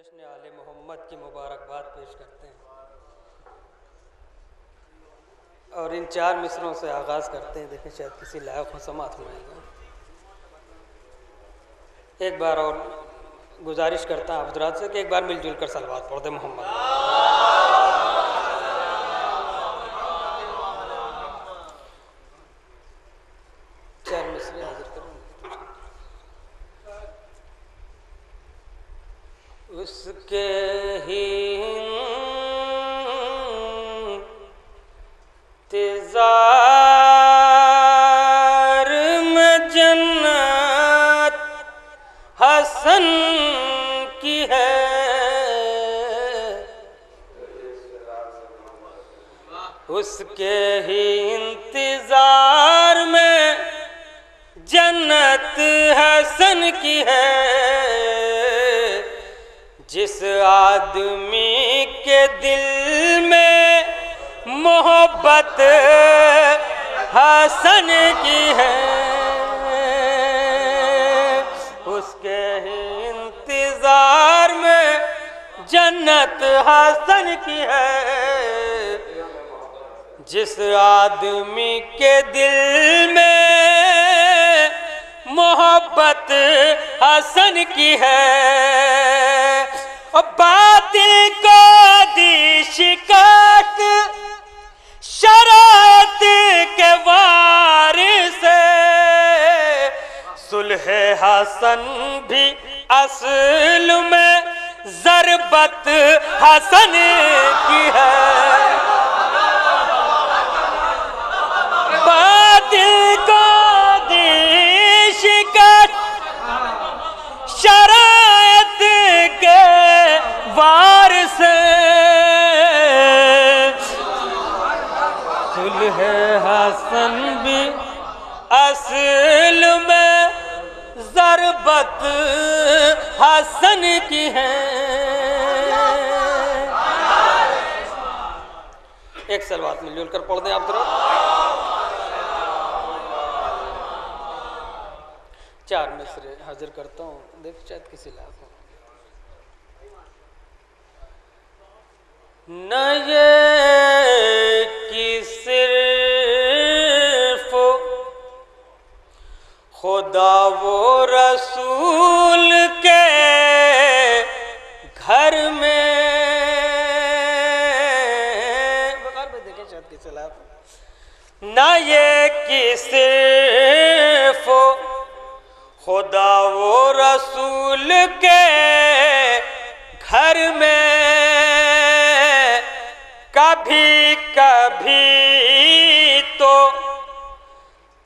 جشن آل محمد کی مبارکباد پیش کرتے ہیں اور ان چار مصروں سے آغاز کرتے ہیں. دیکھیں شاید کسی لائق کو سماعت ہوئے گا. ایک بار اور گزارش کرتا ہوں حضرات سے کہ ایک بار مل جل کر صلوات پڑھ دیں محمد. چار مصرے حاضر کریں. اس کے ہی انتظار میں جنت حسن کی ہے. اس کے ہی انتظار میں جنت حسن کی ہے. جس آدمی کے دل میں محبت حسن کی ہے اس کے ہی انتظار میں جنت حسن کی ہے. جس آدمی کے دل میں محبت حسن کی ہے باطل کو دی شکست شرارت کے وار سے. صلح حسن بھی اصل میں ضربت حسن کی ہے. باطل کو دی شکست شرارت کے وار سے. صلح حسن بھی اصل میں ضربت حسن کی ہے. ایک صلوات مل جل کر پڑھ دیں آپ ضرور. چار مصرے حاضر کرتا ہوں. دیکھ شاید کسی لاکھ ہو. نہ یہ کہ صرف خدا و رسول کے گھر میں دیکھیں شاید کسی لاکھ. نہ یہ کہ صرف خدا و رسول کے گھر میں کبھی کبھی تو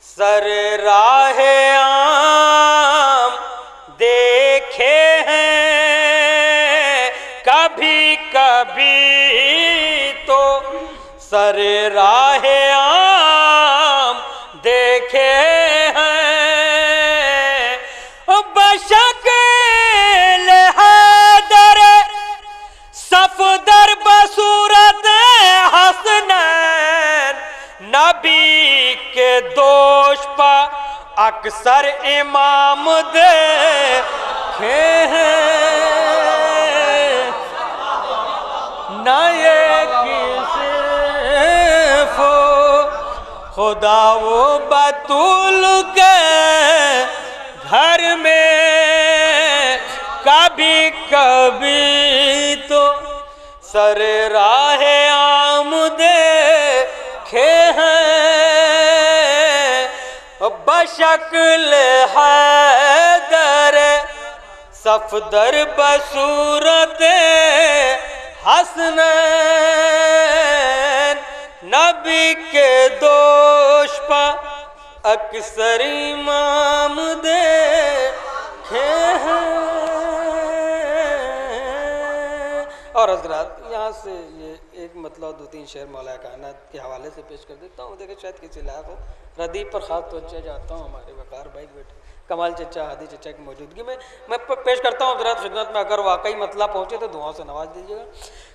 سر راہ عام دیکھے ہیں. کبھی کبھی تو سر راہ عام دیکھے ہیں. بشکل حیدر صفدر بصورت حسنین نبی کے دوش پا اکثر امام دیکھے ہیں. نہ یہ کہ صرف خدا و بطول کے گھر میں کبھی کبھی تو سر راہ عام دیکھے ہیں. بشکل حیدر صفدر بصورت حسنین نبی کے دوش پا اکثر امام دیکھے ہیں. اور حضرات یہاں سے یہ ایک مطلب دو تین شعر مولا کائنات کے حوالے سے پیش کر دیتا ہوں. دیکھیں شاید کسی لائق ہو. ردیف پر خاص توجہ جاتا ہوں ہمارے وقار بھائی بیٹے کمال چچا ہادی چچا کی موجودگی میں پیش کرتا ہوں حضرات خدمت میں. اگر واقعی مطلب پہنچے تو دعاؤں سے نواز دیجیے گا.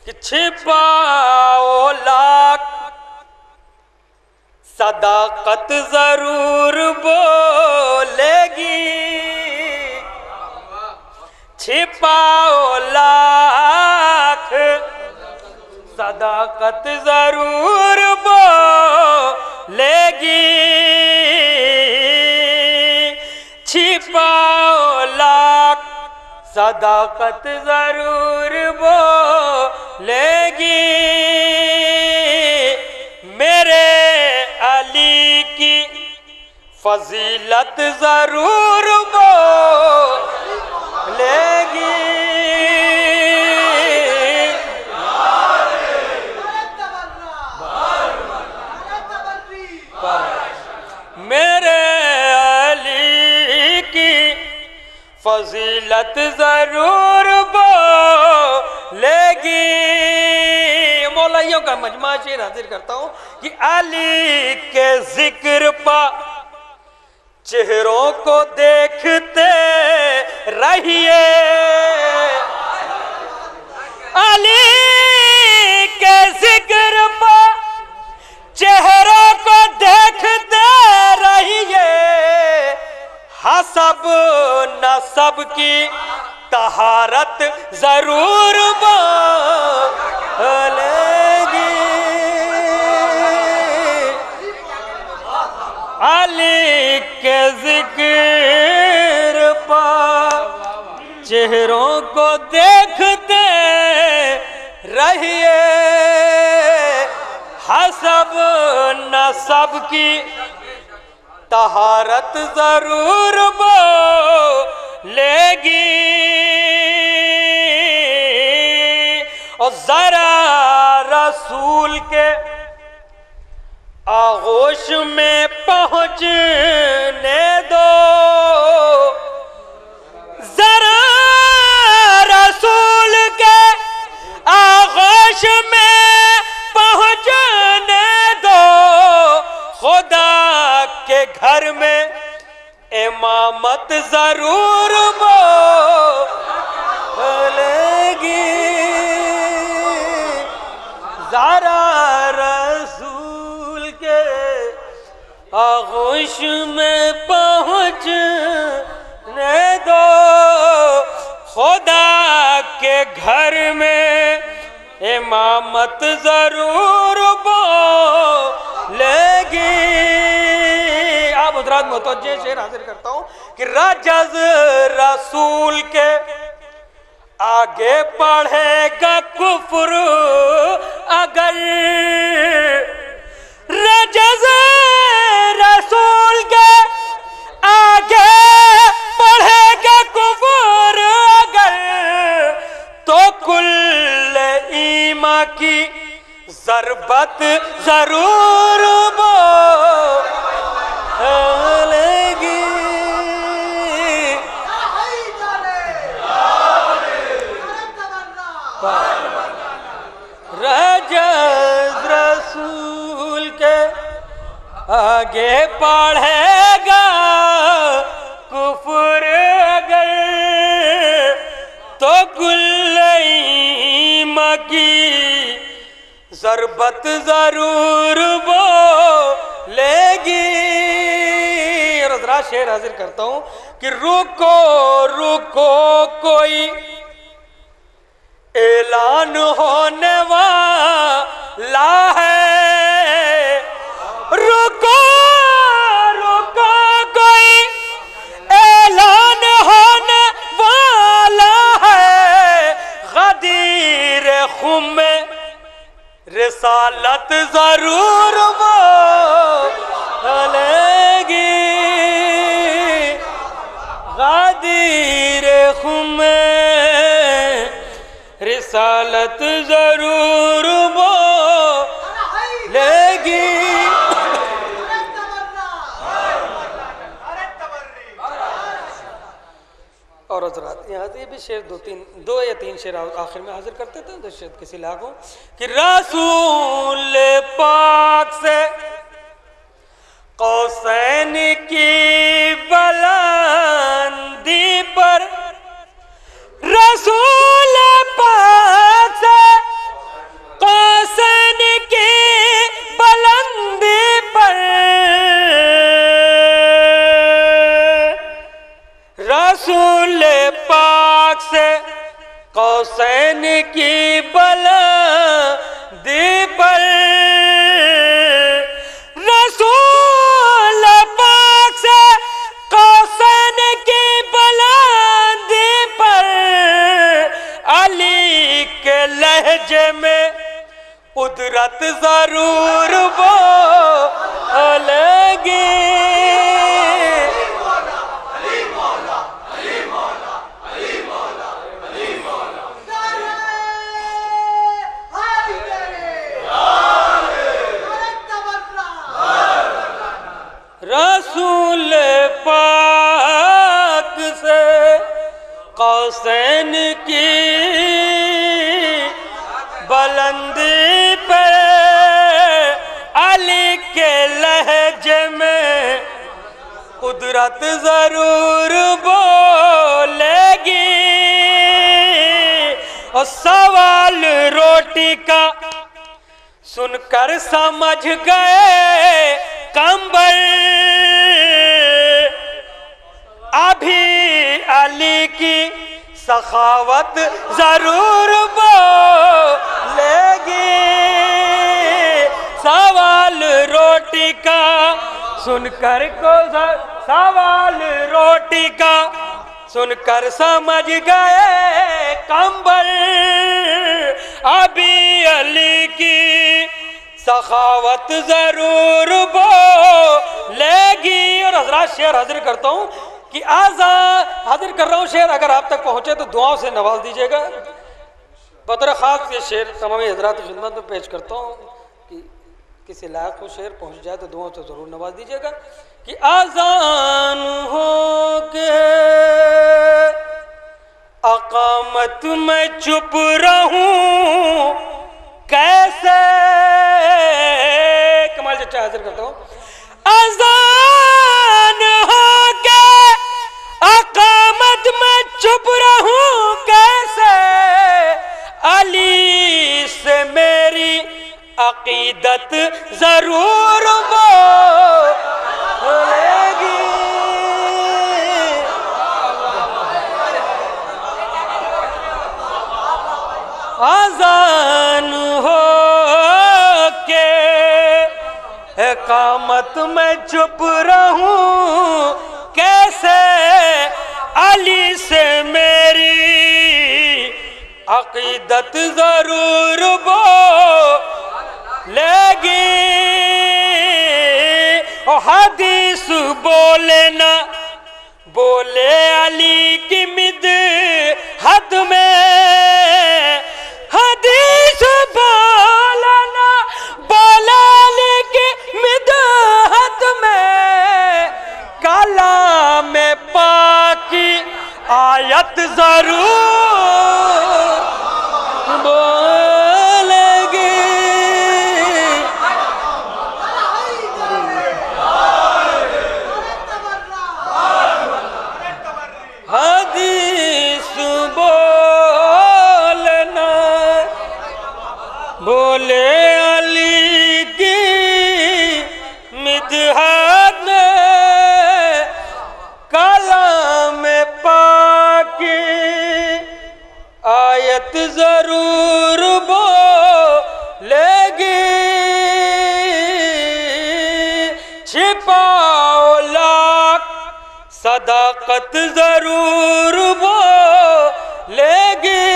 کہ چھپاؤ لاکھ صداقت ضرور بولے گی چھپاؤ لا صداقت ضرور بولے گی چھپاؤ لاکھ صداقت ضرور بولے گی میرے علی کی فضیلت ضرور بولے گی میرے علی کی فضیلت ضرور بولے گی مولائیوں کا مجمع شعر حاضر کرتا ہوں کہ علی کے ذکر پا چہروں کو دیکھتے رہیے علی کے ذکر پا چہروں کو دیکھتے رہیے حسب نسب کی طہارت ضرور بولے گی علی کے ذکر پا چہروں کو دیکھتے رہیے حسب نسب کی طہارت ضرور بولے گی اور ذرا رسول کے آغوش میں پہنچنے دو ذرا رسول کے آغوش میں پہنچنے دو خدا کے گھر میں امامت ضرور بولے گی ذرا رسول کے آغوش میں پہنچنے دو خدا کے گھر میں امامت ضرور بولے گی آپ حضرات متوجہ شعر حاضر کرتا ہوں کہ رجز رسول کے آگے پڑھے گا کفر اگر رجز رسول کے آگے پڑھے گا کفر اگر تو کل ایمان کی ضربت ضرور بولے گی رجز رسول کے آگے پڑھے گا کفر اگر تو کل ایمان کی ضربت ضرور بولے گی اور حضرات شعر حاضر کرتا ہوں کہ رکو رکو کوئی اعلان ہونے والا ہے رکو رکو کوئی اعلان ہونے والا ہے غدیر خم رسالت ضرور بولے گی غدیر خم رسالت ضرور بولے گی اور حضرات یہاں سے یہ بھی شعر دو یا تین شعر آخر میں حاضر کرتے تھے تو شاید کسی لاکھوں کہ رسول پاک سے قوسین کی بلندی پر رسول پاک سے قوسین کی بلندی پر رسول پاک سے قوسین کی بلندی دی پر رسول پاک سے قوسین کی بلندی پر علی کے لہجے میں قدرت ضرور بولے گی. رسول پاک سے قوسین کی بلندی پہ علی کے لہجے میں قدرت ضرور بولے گی. اور سوال روٹی کا سن کر سمجھ گئے کمبر ابھی علی کی سخاوت ضرور بولے گی. سوال روٹی کا سن کر سوال روٹی کا سن کر سمجھ گئے کمبر ابھی علی کی سخاوت ضرور بولے گی. اور حضرات شعر حاضر کرتا ہوں کہ آزان حاضر کر رہا ہوں شعر، اگر آپ تک پہنچے تو دعاؤں سے نواز دیجیے گا. بطور خاص یہ شعر تمامی حضرات کی خدمت میں پیش کرتا ہوں کہ کسی لائق کو شعر پہنچ جائے تو دعاؤں سے ضرور نواز دیجیے گا. کہ آزان ہو کے اقامت میں چپ رہوں کیسے. کمال چچا حاضر کرتا ہوں. اذان ہو کے اقامت میں چپ رہوں کیسے علی سے میری عقیدت ضرور بولے گی. اذان ہو کے اقامت میں چپ رہوں کیسے علی سے میری عقیدت ضرور بولے گی. اور حدیث بولے نہ بولے علی کی مدحت میں، حدیث بولے نہ بولے علی کی مدحت میں، کلام پاک کی آیت ضرور بولے گی. حدیث بولنا بولے علی کی مدحت میں، کلام پاک کی آیت ضرور بولے گی. چھپاؤ لاکھ صداقت ضرور بولے گی.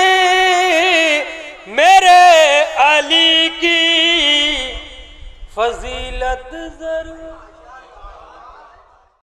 میرے علی کی فضیلت ضرور